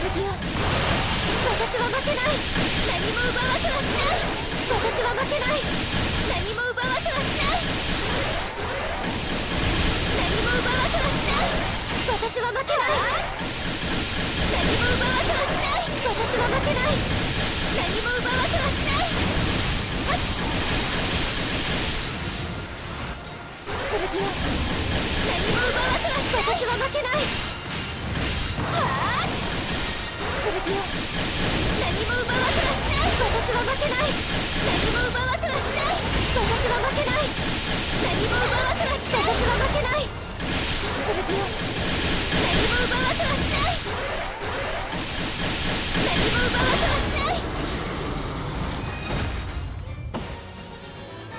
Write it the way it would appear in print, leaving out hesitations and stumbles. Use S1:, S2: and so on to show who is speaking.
S1: 剣よ、私は負けない。何も奪わせはしない。私は負けない。何も奪わせはしない。何も奪わせはしない。私は負けない。何も奪わせはしない。私は負けない。何も奪わせはしない。剣よ、何も奪わせはしない。私は負けない。剣よ、何も奪わせはしない。私は負けない。何も奪わせはしない。私は負けない。